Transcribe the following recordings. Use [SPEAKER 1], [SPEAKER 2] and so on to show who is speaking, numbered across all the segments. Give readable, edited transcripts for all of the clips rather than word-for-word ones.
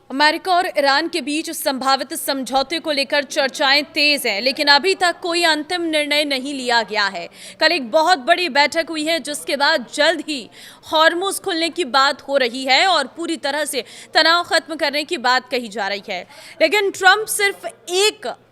[SPEAKER 1] America और Iran के बीच संभावित समझौते को लेकर चर्चाएं तेज हैं, लेकिन अभी तक कोई अंतिम निर्णय नहीं लिया गया है। कल एक बहुत बड़ी बैठक हुई है, जिसके बाद जल्द ही हॉर्मुज खुलने की बात हो रही है और पूरी तरह से तनाव खत्म करने की बात कही जा रही है। लेकिन ट्रंप सिर्फ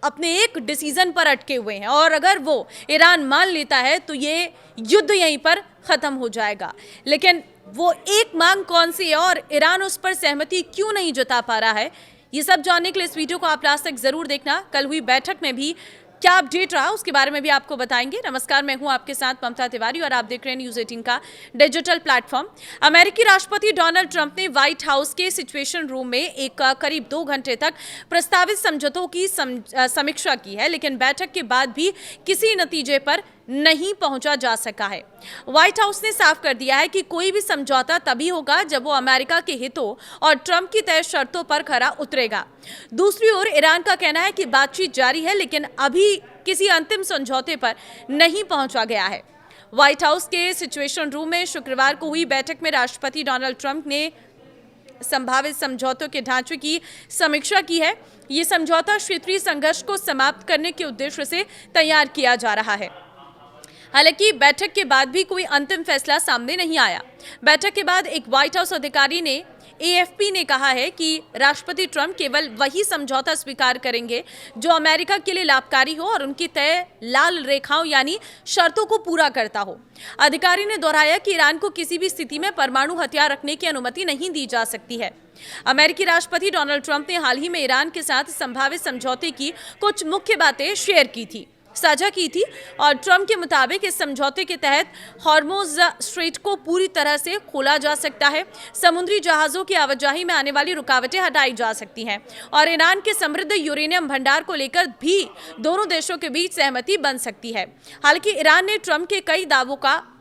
[SPEAKER 1] अपने एक डिसीजन पर अटके हुए हैं और अगर वो ईरान मान लेता है तो ये युद्ध यहीं पर खत्म हो जाएगा। लेकिन वो एक मांग कौन सी है और ईरान उस पर सहमति क्यों नहीं जता पा रहा है, ये सब जानने के लिए इस वीडियो को आप लास्ट तक जरूर देखना। कल हुई बैठक में भी क्या अपडेट रहा उसके बारे में भी आपको बताएंगे। नमस्कार, मैं हूं आपके साथ ममता तिवारी और आप देख रहे हैं न्यूज़ 18 का डिजिटल प्लेटफॉर्म। अमेरिकी राष्ट्रपति डोनाल्ड ट्रंप ने व्हाइट हाउस के सिचुएशन रूम में एक करीब 2 घंटे तक प्रस्तावित समझौतों की समीक्षा की है, लेकिन बैठक के बाद भी किसी नतीजे पर नहीं पहुंचा जा सका है। व्हाइट हाउस ने साफ कर दिया है कि कोई भी समझौता तभी होगा जब वो अमेरिका के हितों और ट्रंप की तय शर्तों पर खरा उतरेगा। दूसरी ओर ईरान का कहना है कि बातचीत जारी है, लेकिन अभी किसी अंतिम समझौते पर नहीं पहुंचा गया है। व्हाइट हाउस के सिचुएशन रूम में शुक्रवार को हुई बैठक में राष्ट्रपति डोनाल्ड ट्रंप ने संभावित समझौतों के ढांचे की समीक्षा की है। ये समझौता क्षेत्रीय संघर्ष को समाप्त करने के उद्देश्य से तैयार किया जा रहा है। हालांकि बैठक के बाद भी कोई अंतिम फैसला सामने नहीं आया। बैठक के बाद एक व्हाइट हाउस अधिकारी ने एएफपी ने कहा है कि राष्ट्रपति ट्रंप केवल वही समझौता स्वीकार करेंगे जो अमेरिका के लिए लाभकारी हो और उनकी तय लाल रेखाओं यानी शर्तों को पूरा करता हो। अधिकारी ने दोहराया कि ईरान को किसी भी स्थिति में परमाणु हथियार रखने की अनुमति नहीं दी जा सकती है। अमेरिकी राष्ट्रपति डोनाल्ड ट्रंप ने हाल ही में ईरान के साथ संभावित समझौते की कुछ मुख्य बातें साझा की थी और ट्रंप के मुताबिक इस समझौते के तहत हॉर्मुज स्ट्रेट को पूरी तरह से खोला जा सकता है, समुद्री जहाजों की आवाजाही में आने वाली रुकावटें हटाई जा सकती हैं और ईरान के समृद्ध यूरेनियम भंडार को लेकर भी दोनों देशों के बीच सहमति बन सकती है। हालांकि ईरान ने ट्रंप के कई दावों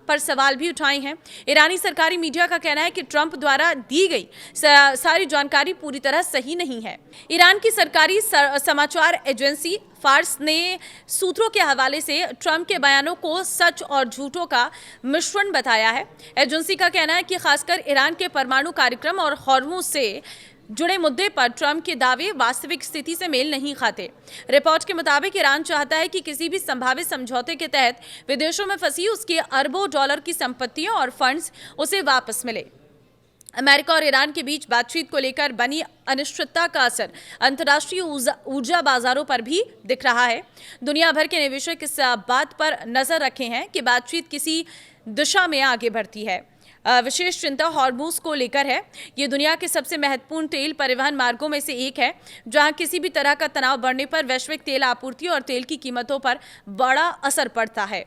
[SPEAKER 1] पर सवाल भी उठाए हैं। ईरानी सरकारी मीडिया का कहना है कि ट्रंप द्वारा दी गई सारी जानकारी पूरी तरह सही नहीं है। ईरान की सरकारी समाचार एजेंसी फार्स ने सूत्रों के हवाले से ट्रंप के बयानों को सच और झूठों का मिश्रण बताया है। एजेंसी का कहना है कि खासकर ईरान के परमाणु कार्यक्रम और हॉर्मुज से जुड़े मुद्दे पर ट्रंप के दावे वास्तविक स्थिति से मेल नहीं खाते। रिपोर्ट के मुताबिक ईरान चाहता है कि किसी भी संभावित समझौते के तहत विदेशों में फंसी उसकी अरबों डॉलर की संपत्तियां और फंड्स उसे वापस मिले। अमेरिका और ईरान के बीच बातचीत को लेकर बनी अनिश्चितता का असर अंतर्राष्ट्रीय ऊर्जा बाजारों पर भी दिख रहा है। दुनिया भर के निवेशक इस बात पर नजर रखे हैं कि बातचीत किसी दिशा में आगे बढ़ती है। विशेष चिंता हॉर्मुज को लेकर है। ये दुनिया के सबसे महत्वपूर्ण तेल परिवहन मार्गों में से एक है, जहां किसी भी तरह का तनाव बढ़ने पर वैश्विक तेल आपूर्ति और तेल की कीमतों पर बड़ा असर पड़ता है।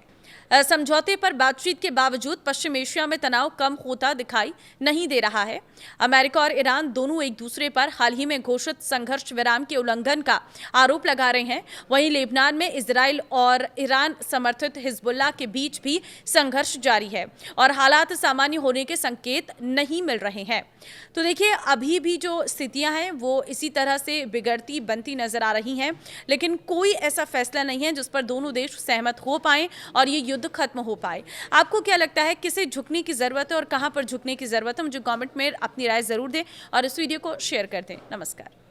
[SPEAKER 1] समझौते पर बातचीत के बावजूद पश्चिम एशिया में तनाव कम होता दिखाई नहीं दे रहा है। अमेरिका और ईरान दोनों एक दूसरे पर हाल ही में घोषित संघर्ष विराम के उल्लंघन का आरोप लगा रहे हैं। वहीं लेबनान में इजराइल और ईरान समर्थित हिजबुल्लाह के बीच भी संघर्ष जारी है और हालात सामान्य होने के संकेत नहीं मिल रहे हैं। तो देखिए, अभी भी जो स्थितियां हैं वो इसी तरह से बिगड़ती बनती नजर आ रही हैं, लेकिन कोई ऐसा फैसला नहीं है जिस पर दोनों देश सहमत हो पाए और ये युद्ध खत्म हो पाए। आपको क्या लगता है, किसे झुकने की जरूरत है और कहां पर झुकने की जरूरत है? मुझे कमेंट में अपनी राय जरूर दें और इस वीडियो को शेयर कर दें। नमस्कार।